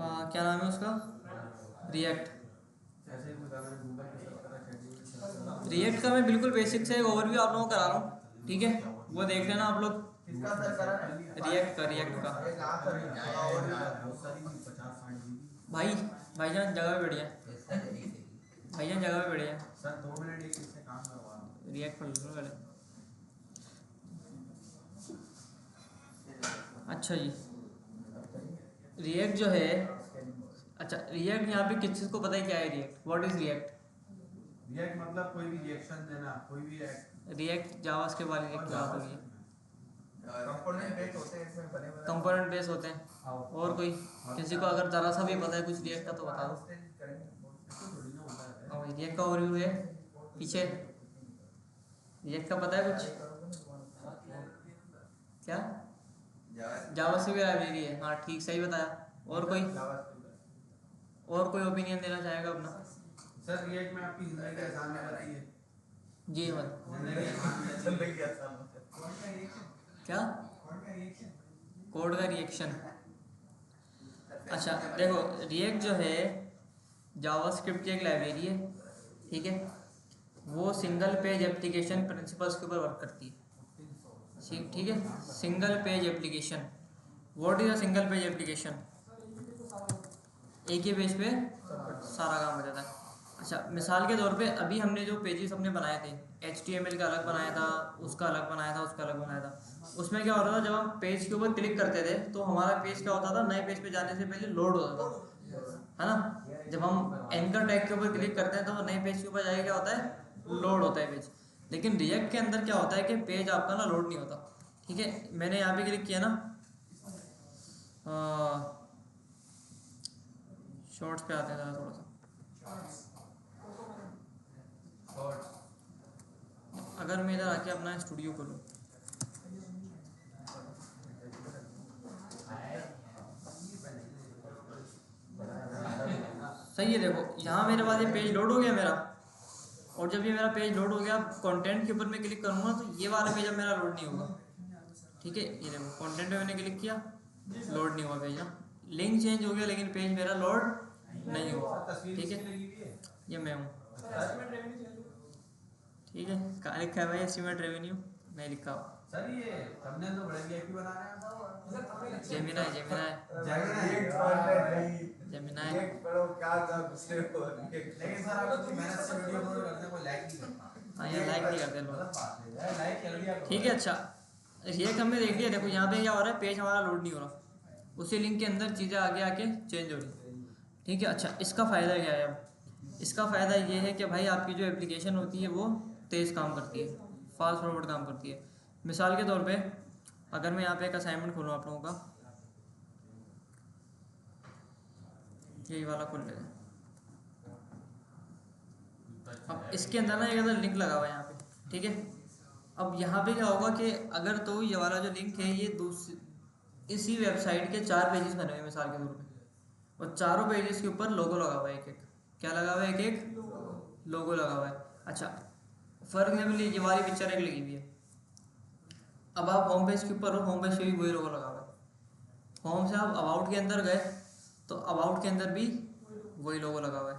क्या नाम है उसका, रिएक्ट। रिएक्ट का मैं बिल्कुल बेसिक से एक ओवरव्यू आप लोगों को करा रहा हूँ, ठीक है, वो देख लेना आप लोग। रिएक्ट का भाई, भाईजान जगह पे बढ़िया, भाईजान जगह पे बढ़िया सर, 2 मिनट एक इससे काम करवा रहा हूँ। रिएक्ट कर लो पहले। अच्छा जी, रिएक्ट जो है, अच्छा रिएक्ट यहाँ पे किस चीज़ को पता है क्या है react, what is react? React मतलब कोई भी रिएक्शन देना, कोई भी रिएक्ट जावास के बारे में बात होगी, कंपोनेंट बेस होते हैं इसमें बने बने, कंपोनेंट बेस होते हैं। और कोई किसी को अगर जरा सा भी पता है कुछ रिएक्ट का तो बता दो। रिएक्ट का ओवरव्यू है पीछे, रिएक्ट का पता है कुछ क्या? जावा से भी लाइब्रेरी है, हाँ ठीक, सही बताया। और कोई ओपिनियन देना चाहेगा अपना? सर रिएक्ट में आपकी जिंदगी आसान हो जाती है जी मत जिंदगी आसान क्या, कोड का रिएक्शन। अच्छा देखो, रिएक्ट जो है जावास्क्रिप्ट की एक लाइब्रेरी है, ठीक है, वो सिंगल पेज एप्लीकेशन प्रिंसिपल्स के ऊपर वर्क करती है, ठीक है। Single page application, what is a single page application? एक ही पेज पे सारा काम हो जाता है। अच्छा मिसाल के तौर पे अभी हमने जो पेजेस अपने बनाए थे, HTML का अलग बनाया था, उसका अलग बनाया था, उसका अलग बनाया था, उसमें क्या होता था जब हम पेज के ऊपर क्लिक करते थे तो हमारा पेज क्या होता था, नए पेज पे जाने से पहले लोड होता था, है ना। जब हम एंकर टैग के ऊपर क्लिक करते हैं तो नए पेज के ऊपर जाके क्या होता है, लोड होता है पेज। लेकिन रिएक्ट के अंदर क्या होता है कि पेज आपका ना लोड नहीं होता, ठीक है। मैंने यहाँ पे क्लिक किया ना, शॉर्ट्स पे आते हैं ज़रा थोड़ा सा, अगर मैं इधर आके अपना स्टूडियो खोलूँ, सही है, देखो यहाँ मेरे पास ये पेज लोड हो गया मेरा, और जब ये मेरा पेज लोड हो गया, कंटेंट के ऊपर मैं क्लिक करूँगा तो ये वाला पेज अब मेरा लोड नहीं होगा, ठीक है। ये देखो कंटेंट पे मैंने क्लिक किया, लोड नहीं हुआ पेज, लिंक चेंज हो गया लेकिन पेज मेरा लोड नहीं हुआ, ठीक है। ये मैं हूँ, ठीक है, कहाँ लिखा है भाई एस्टिमेट रेवेन्यू, नहीं लिखा हुआ। सर ये थंबनेल तो बड़े वीआईपी बना रहे हैं। जेमिनाई पढ़ो क्या था दूसरे को, लेकिन सर आप इतनी मेहनत से वीडियो अपलोड करते हैं, कोई लाइक नहीं करता। हाँ ये लाइक नहीं करते लोग, लाइक कर लिया, ठीक है। अच्छा ये हमने देख लिया, देखो यहाँ पे क्या हो रहा है, पेज हमारा लोड नहीं हो रहा, उसी लिंक के अंदर चीज़ें आगे आके चेंज हो रही, ठीक है। अच्छा इसका फ़ायदा क्या है, अब इसका फ़ायदा ये है कि भाई आपकी जो एप्लीकेशन होती है वो तेज़ काम करती है, फास्ट फॉरवर्ड काम करती है। मिसाल के तौर पे अगर मैं यहाँ पे एक असाइनमेंट खोलूँ आप लोगों का, यही वाला खोल लेते हैं, अब इसके अंदर ना एक अंदर लिंक लगा हुआ है यहाँ पे, ठीक है। अब यहाँ पे क्या होगा कि अगर तो ये वाला जो लिंक है ये इसी वेबसाइट के 4 पेजेस बने हुए हैं मिसाल के तौर पे, और चारों पेजेस के ऊपर लोगो लगा हुआ है, एक एक क्या लगा हुआ है, एक एक लोगो लगा हुआ है। अच्छा फॉर एग्जाम्पल ये वाली पिक्चर एक लगी हुई है, अब आप होम पेज के ऊपर हो, होम पेज पे भी वही लोगो लगा हुआ है, होम से आप अबाउट के अंदर गए तो अबाउट के अंदर भी वही लोगो लगा हुआ है,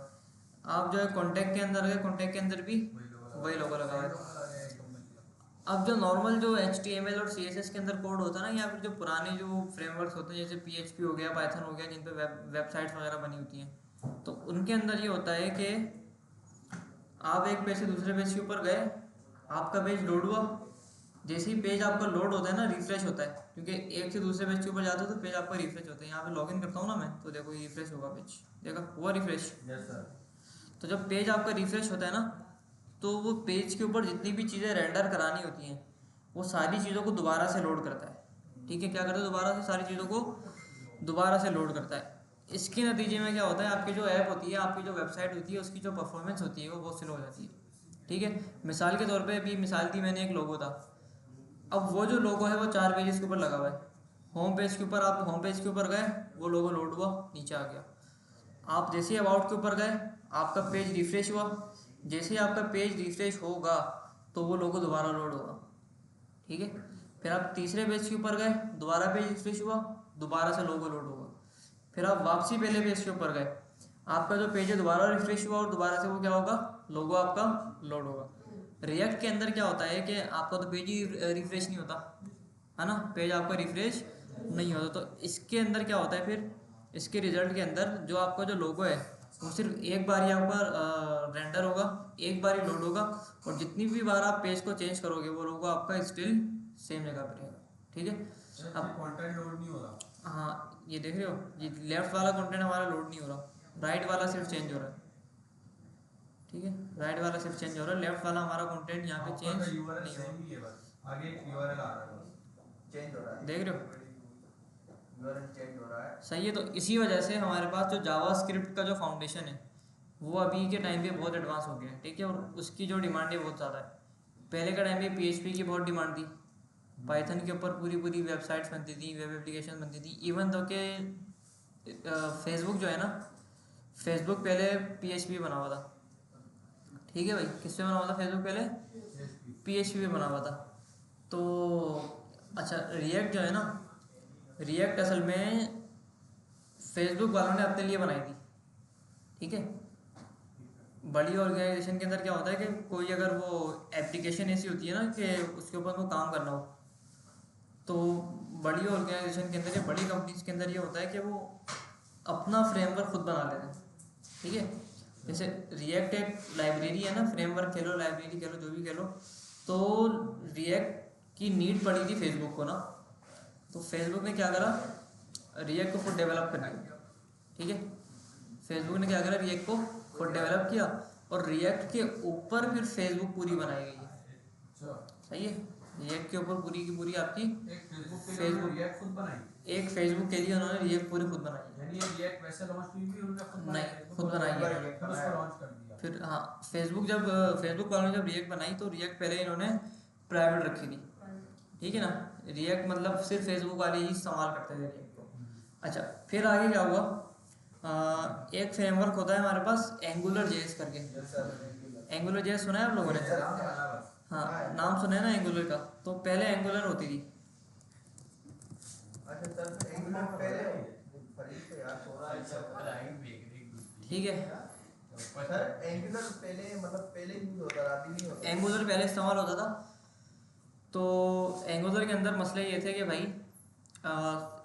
आप जो है कॉन्टैक्ट के अंदर गए, कॉन्टैक्ट के अंदर भी वही लोगो लगा हुआ है। अब जो नॉर्मल जो HTML और CSS के अंदर कोड होता है ना, या फिर जो पुराने जो फ्रेमवर्क्स होते हैं जैसे PHP हो गया, पाइथन हो गया, जिन पे वेबसाइट्स वगैरह बनी होती हैं, तो उनके अंदर ये होता है कि आप एक पेज से दूसरे पेज के ऊपर गए, आपका पेज लोड हुआ, जैसे ही पेज आपका लोड होता है ना, रिफ्रेश होता है, क्योंकि एक से दूसरे पेज के ऊपर जाते हो तो पेज आपका रिफ्रेश होता है। यहाँ पे लॉगिन करता हूँ ना मैं, तो देखो रिफ्रेश होगा पेज, देखा हुआ रिफ्रेश। तो जब पेज आपका रिफ्रेश होता है ना, तो वो पेज के ऊपर जितनी भी चीज़ें रेंडर करानी होती हैं वो सारी चीज़ों को दोबारा से लोड करता है, ठीक है। क्या करता है, दोबारा से सारी चीज़ों को दोबारा से लोड करता है। इसके नतीजे में क्या होता है, आपकी जो ऐप होती है, आपकी जो वेबसाइट होती है, उसकी जो परफॉर्मेंस होती है वो बहुत स्लो हो जाती है, ठीक है। मिसाल के तौर पे अभी मिसाल दी मैंने, एक लोगो था, अब वो जो लोगो है वो 4 पेजेस के ऊपर लगा हुआ है, होम पेज के ऊपर, आप होम पेज के ऊपर गए, वो लोगो लोड हुआ, नीचे आ गया, आप जैसे ही अबाउट के ऊपर गए, आपका पेज रिफ्रेश हुआ, जैसे ही आपका पेज रिफ्रेश होगा तो वो लोगो दोबारा लोड होगा, ठीक है। फिर आप तीसरे पेज के ऊपर गए, दोबारा पेज रिफ्रेश हुआ, दोबारा से लोगो लोड होगा। फिर आप वापसी पहले पेज के ऊपर गए, आपका जो पेज है दोबारा रिफ्रेश हुआ और दोबारा से वो क्या होगा, लोगो आपका लोड होगा। रिएक्ट के अंदर क्या होता है कि आपका तो पेज ही रिफ्रेश नहीं होता है ना, पेज आपका रिफ्रेश नहीं होता। तो इसके अंदर क्या होता है फिर, इसके रिजल्ट के अंदर जो आपका जो लोगो है वो सिर्फ एक बार ही आपका रेंडर होगा, एक बार ही लोड होगा, और जितनी भी बार आप पेज को चेंज करोगे वो लोगो आपका स्टिल सेम जगह पर रहेगा। ठीक है, अब कंटेंट लोड नहीं हो रहा। हाँ ये देख रहे हो, ये लेफ्ट वाला कंटेंट हमारा लोड नहीं हो रहा, राइट वाला सिर्फ चेंज हो रहा है। ठीक है, राइट वाला सिर्फ चेंज हो रहा है, लेफ्ट वाला हमारा कंटेंट यहाँ पे चेंज नहीं हो रहा। आगे यूआरएल आ रहा है, चेंज हो रहा है, देख रहे हो, यूआरएल चेंज हो रहा है। सही है। तो इसी वजह से हमारे पास जो जावास्क्रिप्ट का जो फाउंडेशन है वो अभी के टाइम पे बहुत एडवांस हो गया है। ठीक है, और उसकी जो डिमांड है बहुत ज़्यादा है। पहले के टाइम पे पीएचपी की बहुत डिमांड थी, पाइथन के ऊपर पूरी पूरी वेबसाइट्स बनती थी, वेब एप्लीकेशन बनती थी। इवन तो के फेसबुक जो है ना, फेसबुक पहले पीएचपी बना हुआ था। ठीक है भाई, किस पे बना हुआ था फेसबुक पहले, पीएचपी पे बना हुआ था। तो अच्छा, रिएक्ट जो है ना, रिएक्ट असल में फेसबुक वालों ने अपने लिए बनाई थी। ठीक है, बड़ी ऑर्गेनाइजेशन के अंदर क्या होता है कि कोई अगर वो एप्लीकेशन ऐसी होती है ना कि उसके ऊपर वो काम करना हो, तो बड़ी ऑर्गेनाइजेशन के अंदर या बड़ी कंपनीज के अंदर ये होता है कि वो अपना फ्रेमवर्क खुद बना लेते हैं। ठीक है, जैसे रिएक्ट एक लाइब्रेरी है ना, फ्रेमवर्क कह लो, लाइब्रेरी कह लो, जो भी कह लो। तो रिएक्ट की नीड पड़ी थी फेसबुक को ना, तो फेसबुक ने क्या करा, रिएक्ट को खुद डेवलप कर दिया। ठीक है, फेसबुक ने क्या करा, रिएक्ट को खुद डेवलप किया, और रिएक्ट के ऊपर फिर फेसबुक पूरी बनाई गई है। सही है, रिएक्ट के ऊपर पूरी की पूरी आपकी फेसबुक रिएक्ट खुद बनाई, एक फेसबुक के लिए उन्होंने रिएक्ट पूरी खुद बनाई है। यानी ये रिएक्ट वैसे लॉन्च हुई भी उन्होंने खुद नहीं, खुद बनाई है फिर उसको लॉन्च कर दिया। फिर हाँ, फेसबुक जब फेसबुक वालों ने जब रिएक्ट बनाई तो रिएक्ट पहले इन्होंने प्राइवेट रखी थी। ठीक है ना, रिएक्ट मतलब सिर्फ फेसबुक वाले ही इस्तेमाल करते थे रिएक्ट को। अच्छा, फिर आगे क्या हुआ, एक फ्रेमवर्क होता है हमारे पास एंगुलर जेएस करके। एंगुलर जेएस सुना है आप लोगों ने? हाँ, नाम सुना है ना एंगुलर का। तो पहले एंगुलर होती थी। ठीक है, एंगुलर पहले इस्तेमाल होता था। तो एंगुलर के अंदर मसले ये थे कि भाई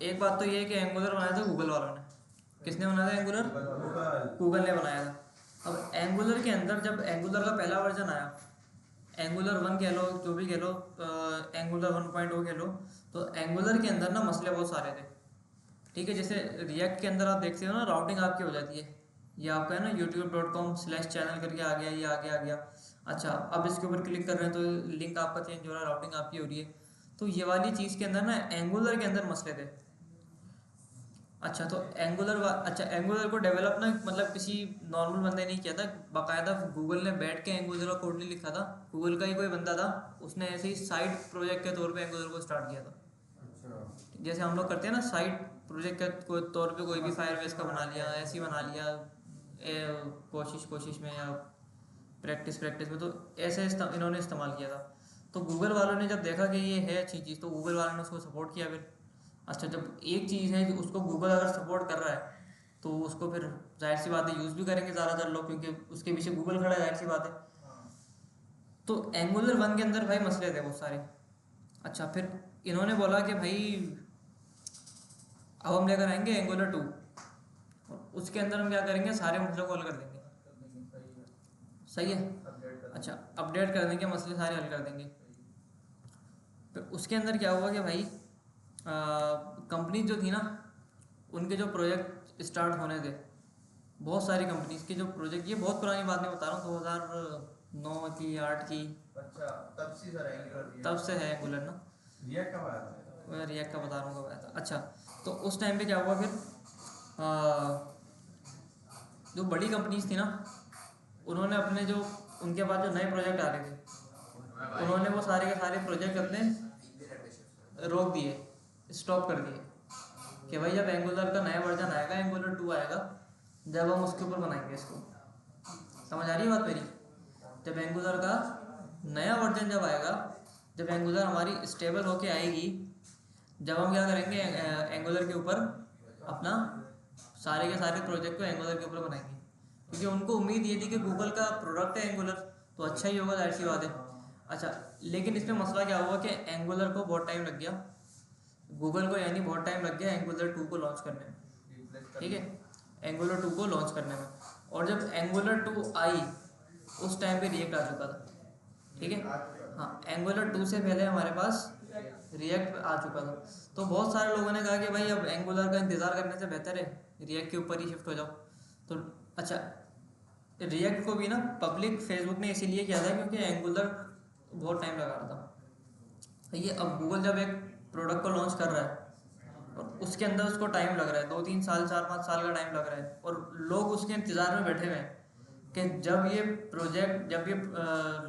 एक बात तो ये है कि एंगुलर बनाया था गूगल वालों ने। किसने बनाया था एंगुलर? गूगल ने बनाया था। अब एंगुलर के अंदर जब एंगुलर का पहला वर्जन आया, एंगुलर 1 कह लो, जो भी कह लो, एंगुलर 1.0 कह लो, तो एंगुलर के अंदर ना मसले बहुत सारे थे। ठीक है, जैसे रिएक्ट के अंदर आप देखते हो ना, राउटिंग आपकी हो जाती है, ये आपका है ना youtube.com/channel करके आ गया, ये आ गया। अच्छा, अब इसके ऊपर क्लिक कर रहे हैं तो लिंक आपका चेंज हो रहा है, राउटिंग आपकी हो रही है। तो ये वाली चीज़ के अंदर ना एंगुलर के अंदर मसले थे। अच्छा, तो एंगुलर को डेवलप ना मतलब किसी नॉर्मल बंदे नहीं किया था, बाकायदा गूगल ने बैठ के एंगुलर का कोड नहीं लिखा था। गूगल का ही कोई बंदा था, उसने ऐसे ही साइड प्रोजेक्ट के तौर पे एंगुलर को स्टार्ट किया था। जैसे हम लोग करते हैं ना साइड प्रोजेक्ट के तौर पे, कोई भी फायरबेस का बना लिया, ऐसे ही बना लिया कोशिश में या प्रैक्टिस में, तो ऐसे इन्होंने इस्तेमाल किया था। तो गूगल वालों ने जब देखा कि ये है अच्छी चीज़, तो गूगल वालों ने उसको सपोर्ट किया फिर। अच्छा, जब एक चीज़ है उसको गूगल अगर सपोर्ट कर रहा है तो उसको फिर जाहिर सी बात है यूज़ भी करेंगे ज़्यादातर लोग, क्योंकि उसके पीछे गूगल खड़ा है, जाहिर सी बात है। तो एंगुलर 1 के अंदर भाई मसले थे बहुत सारे। अच्छा, फिर इन्होंने बोला कि भाई अब हम लेकर आएंगे एंगुलर 2, और उसके अंदर हम क्या करेंगे, सारे मसलों को हल कर देंगे। सही है, अच्छा, अपडेट कर देंगे, मसले सारे हल कर देंगे। फिर उसके अंदर क्या हुआ कि भाई कंपनी जो थी ना, उनके जो प्रोजेक्ट स्टार्ट होने थे, बहुत सारी कंपनीज के जो प्रोजेक्ट, ये बहुत पुरानी बात नहीं बता रहा हूँ, 2009 की 8 की। अच्छा, तब से है एंगुलर ना, रिएक्ट कब आया था? रिएक्ट का बता रहा हूँ कब आया था। अच्छा, तो उस टाइम पे क्या हुआ फिर, जो बड़ी कंपनीज थी ना, उन्होंने अपने जो उनके पास जो नए प्रोजेक्ट आ रहे थे, उन्होंने वो सारे के सारे प्रोजेक्ट अपने रोक दिए, स्टॉप कर दिए कि भाई जब एंगुलर का नया वर्जन आएगा, एंगुलर 2 आएगा, जब हम उसके ऊपर बनाएंगे इसको। समझ आ रही है बात मेरी? जब एंगुलर का नया वर्जन जब आएगा, जब एंगुलर हमारी स्टेबल होके आएगी, जब हम क्या करेंगे, एंगुलर के ऊपर अपना सारे के सारे प्रोजेक्ट को एंगुलर के ऊपर बनाएंगे, क्योंकि उनको उम्मीद ये थी कि गूगल का प्रोडक्ट है एंगुलर, तो अच्छा ही होगा, जाहिर सी बात है। अच्छा, लेकिन इसमें मसला क्या हुआ कि एंगुलर को बहुत टाइम लग गया, गूगल को यानी बहुत टाइम लग गया एंगुलर 2 को लॉन्च करने में, ठीक है, एंगुलर 2 को लॉन्च करने में। और जब एंगुलर 2 आई उस टाइम पे रिएक्ट आ चुका था, ठीक है। हाँ, एंगुलर 2 से पहले हमारे पास रिएक्ट आ चुका था। तो बहुत सारे लोगों ने कहा कि भाई अब एंगुलर का इंतज़ार करने से बेहतर है रिएक्ट के ऊपर ही शिफ्ट हो जाओ। तो अच्छा, रिएक्ट को भी ना पब्लिक फेसबुक ने इसीलिए किया था क्योंकि एंगुलर बहुत टाइम लगा रहा था। तो ये अब गूगल जब एक प्रोडक्ट को लॉन्च कर रहा है और उसके अंदर उसको टाइम लग रहा है, 2-3 साल 4-5 साल का टाइम लग रहा है, और लोग उसके इंतज़ार में बैठे हुए हैं कि जब ये प्रोजेक्ट, जब ये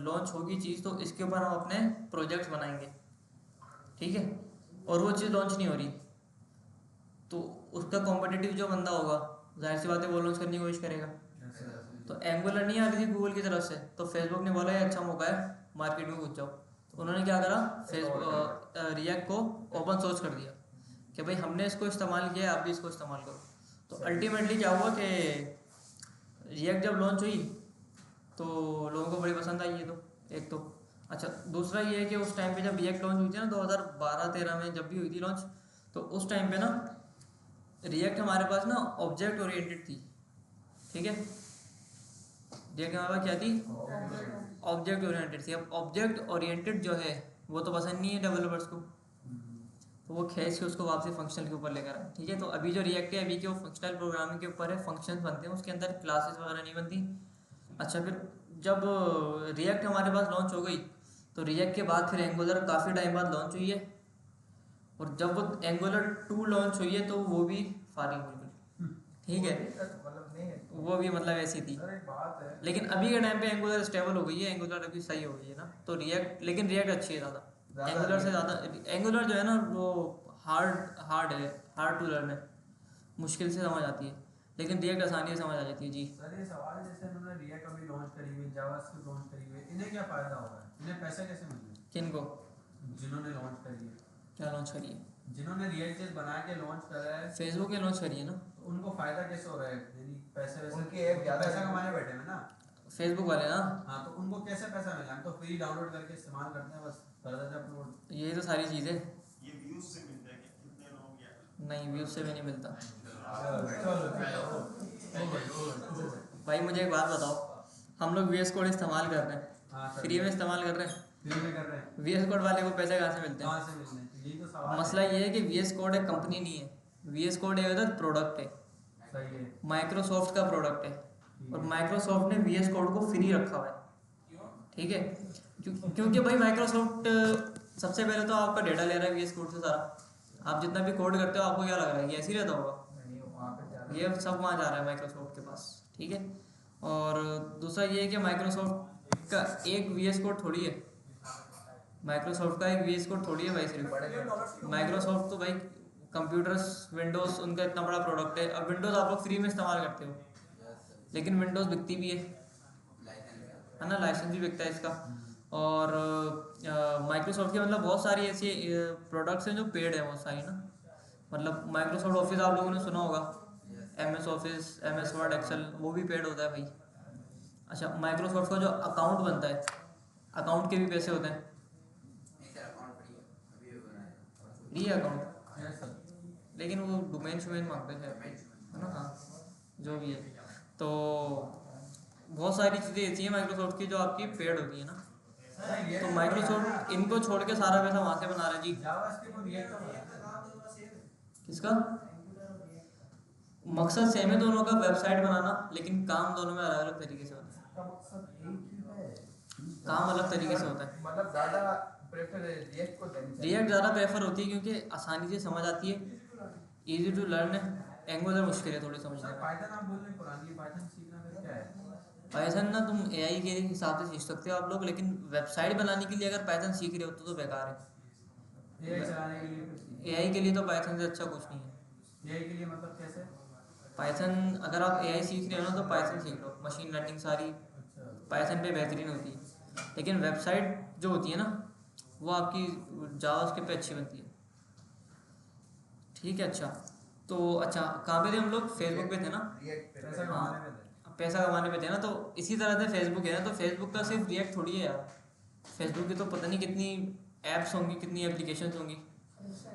लॉन्च होगी चीज़, तो इसके ऊपर हम अपने प्रोजेक्ट्स बनाएंगे, ठीक है। और वो चीज़ लॉन्च नहीं हो रही, तो उसका कॉम्पिटिटिव जो बंदा होगा, जाहिर सी बात है वो लॉन्च करने की कोशिश करेगा। तो एंगुलर नहीं आ रही थी गूगल की तरफ से, तो फेसबुक ने बोला ये अच्छा मौका है, मार्केट में घुस जाओ। तो उन्होंने क्या करा, फेसबुक रिएक्ट को ओपन सोर्स कर दिया कि भाई हमने इसको इस्तेमाल किया, आप भी इसको इस्तेमाल करो। तो अल्टीमेटली क्या हुआ कि रिएक्ट जब लॉन्च हुई तो लोगों को बड़ी पसंद आई ये, तो एक तो अच्छा, दूसरा ये है कि उस टाइम पे जब रिएक्ट लॉन्च हुई थी ना 2012-13 में जब भी हुई थी लॉन्च, तो उस टाइम पे ना रिएक्ट हमारे पास ना ऑब्जेक्ट ओरिएंटेड थी, ठीक है। रिएक्ट हमारे पास क्या थी, ऑब्जेक्ट ओरिएंटेड थी। अब ऑब्जेक्ट ओरिएंटेड जो है वो तो पसंद नहीं है डेवलपर्स को, तो वो खींच के उसको वापसी फंक्शनल के ऊपर लेकर आए, ठीक है। तो अभी जो रिएक्ट है अभी के वो फंक्शनल प्रोग्रामिंग के ऊपर है, फंक्शंस बनते हैं उसके अंदर, क्लासेस वगैरह नहीं बनती। अच्छा, फिर जब रिएक्ट हमारे पास लॉन्च हो गई, तो रिएक्ट के बाद फिर एंगुलर काफ़ी टाइम बाद लॉन्च हुई है, और जब वो एंगुलर 2 लॉन्च हुई है तो वो भी फारिग बिल्कुल, ठीक है, मतलब नहीं है, वो भी मतलब ऐसी थी। सर एक बात है, लेकिन अभी के टाइम पे एंगुलर स्टेबल हो गई है, एंगुलर अभी सही हो गई है ना, तो रिएक्ट, लेकिन रिएक्ट अच्छी है ज़्यादा एंगुलर से ज़्यादा। एंगुलर जो है ना वो हार्ड है, हार्ड टू लर्न है, मुश्किल से समझ आती है, लेकिन रिएक्ट आसानी से समझ आ जाती है जी। सर ये सवाल, जैसे उन्होंने रिएक्ट अभी लॉन्च करी हुई, जावास्क्रिप्ट लॉन्च करी हुई, इन्हें क्या फायदा होगा, इन्हें पैसे कैसे मिलेंगे? किनको? जिन्होंने लॉन्च करी है, क्या लॉन्च करी है? जिन्होंने रिएक्ट जेस बना के लॉन्च करा है, फेसबुक ने लॉन्च करी है ना, तो उनको फायदा कैसे हो रहा है? यानी पैसे वैसे उनकी ऐप ज़्यादा पैसा कमाने बैठे हैं ना। फेसबुक वाले ना। हाँ, तो उनको कैसे पैसा मिला? हम तो फ्री डाउनलोड करके इस्तेमाल करते हैं, बस कर देते हैं अपलोड। यही तो सारी चीज़ है। ये व्यूज से मिलता है कि कितने लोग या नहीं, व्यूज से भी नहीं मिलता चलो भाई। मुझे एक बात बताओ, हम लोग VS कोड इस्तेमाल कर रहे हाँ हैं, सर, फ्री में इस्तेमाल कर रहे हैं, फ्री में कर रहे हैं, VS कोड वाले को पैसे कहाँ से मिलते हैं? कहाँ से मिलने? यही तो सवाल मसला ये है कि VS कोड एक कंपनी नहीं है, VS कोड एक अदर प्रोडक्ट है, सही है। माइक्रोसॉफ्ट का प्रोडक्ट है, और माइक्रोसॉफ्ट ने VS कोड को फ्री रखा हुआ है, ठीक है। क्योंकि भाई माइक्रोसॉफ्ट सबसे पहले तो आपका डेटा ले रहा है VS कोड से सारा, आप जितना भी कोड करते हो आपको क्या लग रहा है कि ऐसे ही रहता होगा? नहीं वहाँ पे जा रहा है। ये सब वहाँ जा रहा है माइक्रोसॉफ्ट के पास, ठीक है। और दूसरा ये है कि माइक्रोसॉफ्ट का एक VS कोड थोड़ी है, माइक्रोसॉफ्ट का एक VS कोड थोड़ी है भाई सिर्फ। माइक्रोसॉफ्ट तो भाई कंप्यूटर्स, विंडोज़ उनका इतना बड़ा प्रोडक्ट है। अब विंडोज़ आप लोग फ्री में इस्तेमाल करते हो, लेकिन विंडोज़ बिकती भी है ना, लाइसेंस भी बिकता है इसका। और माइक्रोसॉफ्ट के मतलब बहुत सारी ऐसी प्रोडक्ट्स हैं जो पेड है बहुत सारी ना, मतलब माइक्रोसॉफ्ट ऑफिस आप लोगों ने सुना होगा, MS office, MS word, excel, वो भी पेड होता है भाई। अच्छा, माइक्रोसॉफ्ट का जो अकाउंट बनता है, अकाउंट के भी पैसे होते हैं, फ्री अकाउंट, यस सर। लेकिन वो डोमेन शोमेन मांगते हैं है ना। हाँ, जो भी है, तो बहुत सारी चीज़ें ऐसी हैं माइक्रोसॉफ्ट की जो आपकी पेड होती है ना, तो माइक्रोसॉफ्ट इनको छोड़ के सारा पैसा वहाँ से बना रहा है जी। जावास्क्रिप्ट और रिएक्ट का किसका मकसद सेम है दोनों का, वेबसाइट बनाना, लेकिन काम दोनों में अलग अलग तरीके से होता है, मकसद एक ही है, काम अलग तरीके से होता है। मतलब ज़्यादा प्रेफर रिएक्ट को देनी चाहिए। रिएक्ट ज़्यादा प्रेफर होती है क्योंकि आसानी से समझ आती है, इजी टू लर्न है। एंगुलर मुश्किल है थोड़ी समझना। सर पाइथन आप बोल रहे हैं पुरानी, पाइथन सीखना फिर क्या है? पाइथन ना तुम AI के हिसाब से सीख सकते हो आप लोग, लेकिन वेबसाइट बनाने के लिए अगर पाइथन सीख रहे हो तो बेकार है। एआई चलाने के लिए फिर सीखना। AI के लिए तो पाइथन से अच्छा कुछ नहीं है। एआई के लिए मतलब कैसे? पाइथन अगर आप AI सीख रहे हो ना तो पाइथन सीख लो, मशीन लर्निंग सारी अच्छा, पाइथन पे बेहतरीन होती है। लेकिन वेबसाइट जो होती है ना वो आपकी जावास्क्रिप्ट पे अच्छी बनती है, ठीक है। अच्छा, तो अच्छा कहाँ पे थे हम लोग? फेसबुक पे थे ना? रिएक्ट पे पैसा हाँ, कमाने में थे। पैसा कमाने पे थे ना। तो इसी तरह से फेसबुक है ना, तो फेसबुक का सिर्फ रिएक्ट थोड़ी है यार। फेसबुक की तो पता नहीं कितनी ऐप्स होंगी, कितनी एप्लीकेशंस होंगी।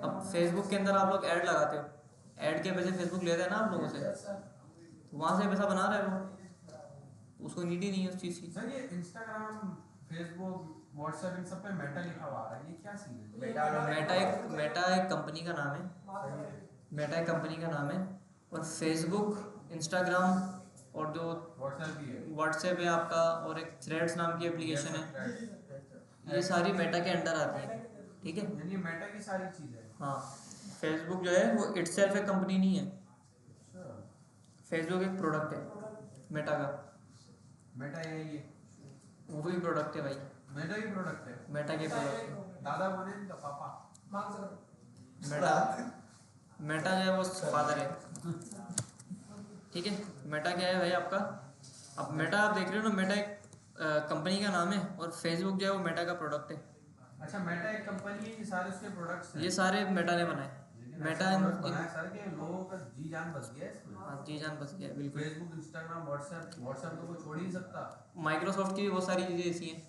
अब फेसबुक के अंदर आप लोग ऐड लगाते हो, ऐड के पैसे फेसबुक लेता है ना आप लोगों से, तो वहाँ से पैसा बना रहे हो, उसको नीड ही नहीं है उस चीज़ की। सर ये इंस्टाग्राम, फेसबुक, व्हाट्सएप इन सब पे मेटा लिखा हुआ आ रहा है, ये क्या सीन है? मेटा एक कंपनी का नाम है। मेटा एक कंपनी का नाम है। और फेसबुक, इंस्टाग्राम और जो व्हाट्सएप भी है। व्हाट्सएप है आपका, और एक थ्रेड्स नाम की एप्लीकेशन है, ये सारी मेटा के अंडर आती है। ठीक है, यानी मेटा की सारी चीज़ है। हाँ। फेसबुक जो है वो इटसेल्फ एक कंपनी नहीं है, अच्छा, फेसबुक एक प्रोडक्ट है मेटा का। मेटा यही है, वो भी प्रोडक्ट है भाई, मेटा ही प्रोडक्ट है। मेटा के प्रोडक्ट। दादा बने इनका पापा। मेटा मेटा जो है वो फादर है। ठीक है, मेटा क्या है भाई आपका? अब मेटा आप देख रहे हो ना, मेटा एक कंपनी का नाम है, और फेसबुक जो है वो मेटा का प्रोडक्ट है। अच्छा, मेटा एक कंपनी है, ये सारे उसके प्रोडक्ट्स हैं। ये सारे मेटा ने बनाए। लेकिन मेटा ऐसा product बनाया सर कि लोगों का जी जान बच गया है इसमें। हाँ, जी जान बच गया है, बिल्कुल। फेसबुक, इंस्टाग्राम, व्हाट्सएप तो कोई छोड़ ही नहीं सकता। माइक्रोसॉफ्ट की भी बहुत सारी चीज़ें ऐसी हैं।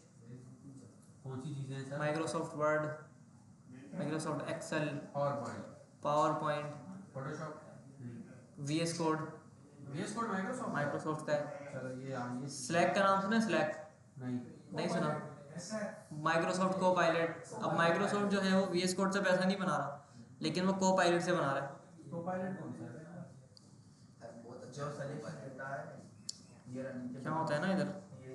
कौन सी चीज़ें हैं sir? Microsoft Word, Microsoft Excel, power PowerPoint, Photoshop, VS code VS code Microsoft. Microsoft का है। चलो ये स्लैक का नाम सुना है? स्लैक नहीं। नहीं सुना? माइक्रोसॉफ्ट को पायलट। अब माइक्रोसॉफ्ट जो है वो VS कोड से पैसा नहीं बना रहा, लेकिन वो को पायलट से बना रहा है। कोपायलट कौन सा है? बहुत अच्छा सजेशन देता है ये रनिंग क्या होता है ना इधर,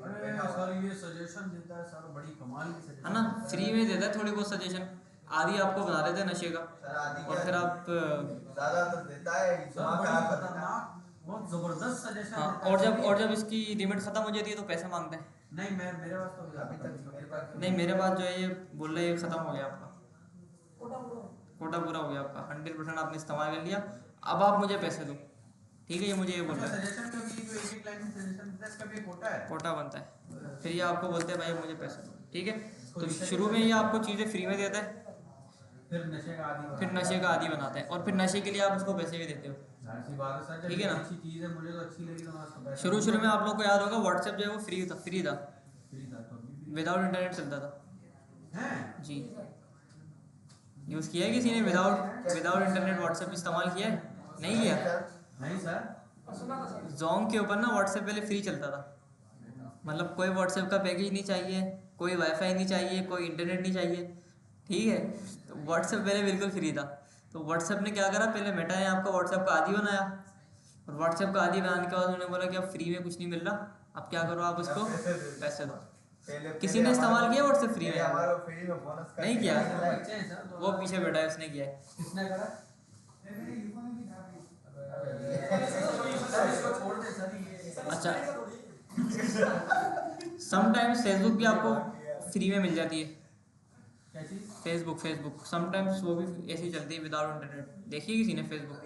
अरे सर ये सजेशन देता है सर, बड़ी कमाल की सजेशन है ना, फ्री में देता है थोड़ी बहुत सजेशन। आदि आपको बना देते हैं नशे का, सर आदि और फिर आप ज्यादा तो देता है दिमाग खराब कर देता है। बहुत जबरदस्त सजेशन हाँ, देता है। और जब इसकी लिमिट खत्म हो जाती है तो पैसा मांगता है। नहीं, मैं मेरे पास तो अभी तक मेरे पास नहीं, मेरे पास जो है ये बोल रहे हैं खत्म हो गया आपका, कोटा पूरा हो गया आपका, 100% आपने इस्तेमाल कर लिया, अब आप मुझे पैसे दो। ठीक है, ये मुझे ये बोल रहा है, सजेशन का भी जो एक लाइन में सजेशन देता है, इसका भी एक कोटा है। कोटा बनता है। फिर ये आपको बोलते हैं भाई मुझे पैसे दो। ठीक है, तो शुरू में ये आपको चीज़ें फ्री में देता है, फिर नशे का आदी फिर नशे का आदी बनाता है, और फिर नशे के लिए आप उसको पैसे भी देते हो। जाहिर सी बात है सर, ठीक जब है ना? अच्छी चीज़ है, मुझे तो अच्छी लगी तो मैं उसको पैसा शुरू में आप लोग को याद होगा व्हाट्सएप जो है वो फ्री था, फ्री था तो अभी भी विदाउट इंटरनेट चलता था हैं। जी। यूज़ किया है किसी ने विदाउट इंटरनेट व्हाट्सएप इस्तेमाल किया है? नहीं किया। नहीं सर, जोंग के ऊपर ना व्हाट्सएप पहले फ्री चलता था, मतलब कोई व्हाट्सएप का पैकेज नहीं चाहिए, कोई वाईफाई नहीं चाहिए, कोई इंटरनेट नहीं चाहिए। ठीक है, तो व्हाट्सएप पहले बिल्कुल फ्री था। तो व्हाट्सएप ने क्या करा, पहले मेटा ने आपका व्हाट्सएप का आदी बनाया, और व्हाट्सएप का आदी बनाने के बाद उन्होंने बोला कि अब फ्री में कुछ नहीं मिल रहा, अब क्या करो आप उसको पैसे दो। किसी ने इस्तेमाल किया व्हाट्सएप फ्री में? हमारा फ्री में बोनस नहीं किया, बच्चे हैं सर, वो पीछे बैठा है, उसने किया है। किसने करा? इसको छोड़ दे सर, ये अच्छा, समटाइम्स फेसबुक भी आपको फ्री में मिल जाती है। क्या चीज़? फेसबुक समटाइम्स वो भी ऐसी चलती है विदाउट इंटरनेट। देखिए किसी ने फेसबुक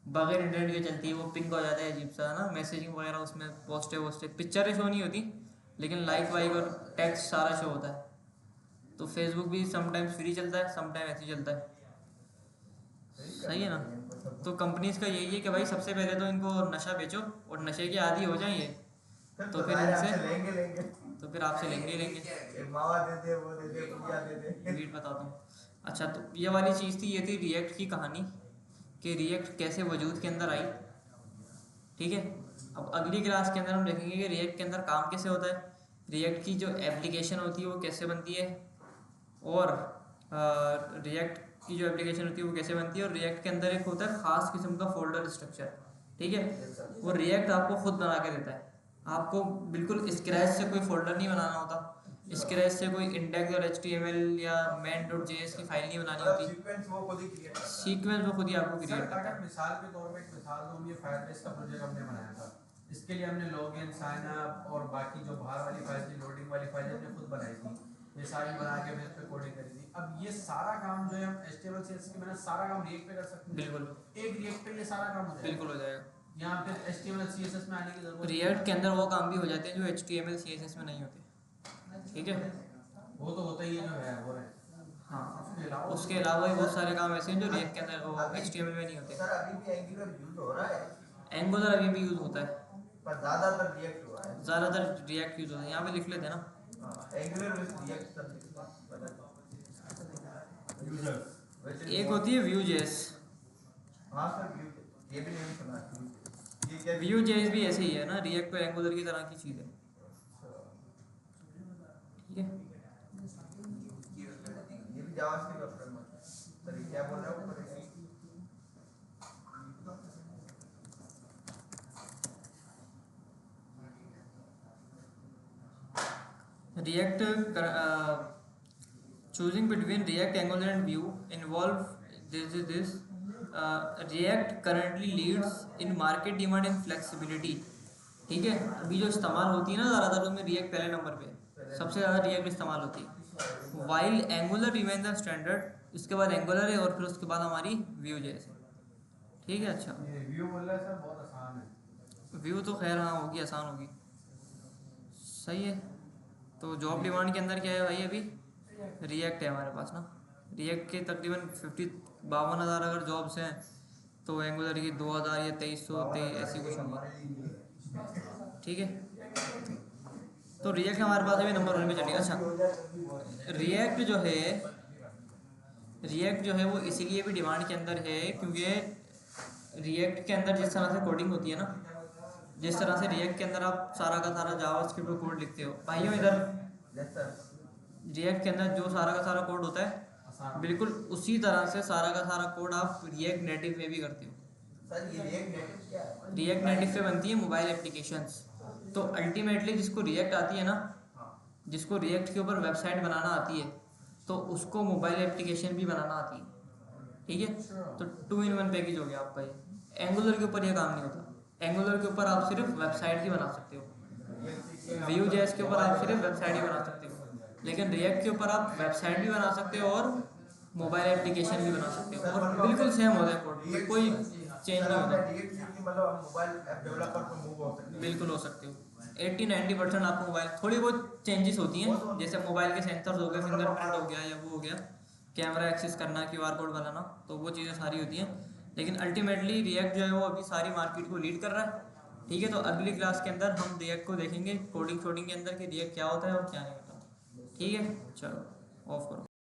बगैर इंटरनेट के चलती है, वो पिंक हो जाता है अजीब सा ना, मैसेजिंग वगैरह उसमें, पोस्टे पिक्चरें शो नहीं होती, लेकिन लाइक वाइक और टेक्स्ट सारा शो होता है। तो फेसबुक भी समटाइम्स फ्री चलता है, समटाइम ऐसे ही चलता है। सही है ना? तो कंपनीज का यही है कि भाई सबसे पहले तो इनको नशा बेचो, और नशे के आदी हो जाएंगे तो फिर इनसे लेंगे तो फिर आपसे लेंगे ही लेंगे। एक मावा दे दे, वो दे दे, पूजा दे दे। रीड बताता हूँ। अच्छा, तो ये वाली चीज़ थी, ये थी रिएक्ट की कहानी, कि रिएक्ट कैसे वजूद के अंदर आई। ठीक है, अब अगली क्लास के अंदर हम देखेंगे कि रिएक्ट के अंदर काम कैसे होता है, रिएक्ट की जो एप्लीकेशन होती है वो कैसे बनती है, और रिएक्ट की जो एप्लीकेशन होती है वो कैसे बनती है, और रिएक्ट के अंदर एक होता है ख़ास किस्म का फोल्डर स्ट्रक्चर। ठीक है, वो रिएक्ट आपको खुद बना के देता है, आपको बिल्कुल स्क्रैच से कोई फोल्डर नहीं बनाना होता, स्क्रैच से कोई इंडेक्स और HTML या main.js की फाइल नहीं बनानी होती, सीक्वेंस वो खुद ही क्रिएट करता है। सीक्वेंस वो खुद ही आपको सर, क्रिएट करता अगर है। मिसाल के तौर पे एक मिसाल दूं, ये फायरबेस का प्रोजेक्ट हमने बनाया था, इसके लिए हमने लॉगिन, साइन अप और बाकी जो बाहर वाली फाइल थी, लोडिंग वाली फाइल हमने खुद बनाई थी, ये सारी बना के फिर पे कोडिंग करी थी। अब ये सारा काम जो है हम HTML CSS के बिना सारा काम रिएक्ट पे कर सकते हैं। बिल्कुल एक रिएक्ट पे ये सारा काम हो जाएगा। बिल्कुल हो जाएगा। यहाँ फिर HTML CSS में आने की जरूरत रिएक्ट के अंदर वो काम भी हो जाते हैं जो HTML CSS में नहीं होते। ठीक है, वो तो होता ही है, जो है वो है। हाँ, उसके अलावा उसके अलावा भी बहुत सारे काम ऐसे हैं जो रिएक्ट के अंदर वो HTML में नहीं होते। सर अभी भी एंगुलर यूज हो रहा है, एंगुलर अभी भी यूज़ होता है, पर ज्यादातर रिएक्ट हो रहा है। ज़्यादातर रिएक्ट यूज़ होता है। यहाँ पे लिख लेते हैं ना, angular with react sir users एक होती है Vue.js। हाँ सर व्यू, ये भी नहीं सुना ये क्या Vue.js भी ऐसे ही है ना, रिएक्ट और एंगुलर की तरह की चीज़ है, ठीक है। ये भी जावास्क्रिप्ट का फ्रेमवर्क है सर, ये क्या बोल रहा हूँ React choosing between React, Angular and Vue involve this React currently leads in market demand and flexibility, ठीक है। अभी जो इस्तेमाल होती है ना ज़्यादातर, उसमें React पहले नंबर पे है, सबसे ज़्यादा React इस्तेमाल होती है। While Angular remains the standard, इसके बाद Angular है और फिर उसके बाद हमारी Vue.js है, ठीक है। अच्छा, ये व्यू बोल रहा है सर बहुत आसान है। व्यू तो खैर हाँ होगी, आसान होगी, सही है। तो जॉब डिमांड के अंदर क्या है भाई, अभी रिएक्ट है हमारे पास ना। रिएक्ट के तकरीबन 52,000 अगर जॉब्स हैं, तो एंगुलर की 2,000 या 2,300 ऐसी कुछ होंगी, ठीक है। तो रिएक्ट हमारे पास अभी नंबर 1 पे चलेगा। अच्छा, रिएक्ट जो है वो इसीलिए भी डिमांड के अंदर है क्योंकि रिएक्ट के अंदर जिस तरह से कोडिंग होती है ना, जिस तरह से रिएक्ट के अंदर आप सारा का सारा जावास्क्रिप्ट कोड लिखते हो भाइयों, इधर रिएक्ट के अंदर जो सारा का सारा कोड होता है, बिल्कुल उसी तरह से सारा का सारा कोड आप रिएक्ट नेटिव में भी करते हो। सर ये रिएक्ट नेटिव क्या है? रिएक्ट नेटिव पे बनती है मोबाइल एप्लीकेशंस। तो अल्टीमेटली जिसको रिएक्ट आती है ना, जिसको रिएक्ट के ऊपर वेबसाइट बनाना आती है, तो उसको मोबाइल एप्लीकेशन भी बनाना आती है, ठीक है। तो 2 in 1 पैकेज हो गया आपका ये। एंगुलर के ऊपर ये काम नहीं होता, एंगुलर के ऊपर आप सिर्फ वेबसाइट ही बना सकते हो, Vue.js के ऊपर आप सिर्फ वेबसाइट ही बना सकते हो, लेकिन रिएक्ट के ऊपर आप वेबसाइट भी बना सकते हो और मोबाइल एप्लीकेशन भी बना सकते हो, और बिल्कुल सेम होता है कोड, कोई चेंज नहीं होता। रिएक्ट की मतलब हम मोबाइल ऐप डेवलपर पर मूव हो सकते हैं। बिल्कुल हो सकते हो। 80-90% आपको मोबाइल, थोड़ी बहुत चेंजेस होती हैं, जैसे मोबाइल के सेंसर्स हो गए, फिंगरप्रिंट हो गया या वो हो गया, कैमरा एक्सेस करना, QR कोड बनाना, तो वो चीज़ें सारी होती हैं। लेकिन अल्टीमेटली रिएक्ट जो है वो अभी सारी मार्केट को लीड कर रहा है, ठीक है। तो अगली क्लास के अंदर हम रिएक्ट को देखेंगे कोडिंग शोडिंग के अंदर कि रिएक्ट क्या होता है और क्या नहीं होता, ठीक है। चलो ऑफ करो।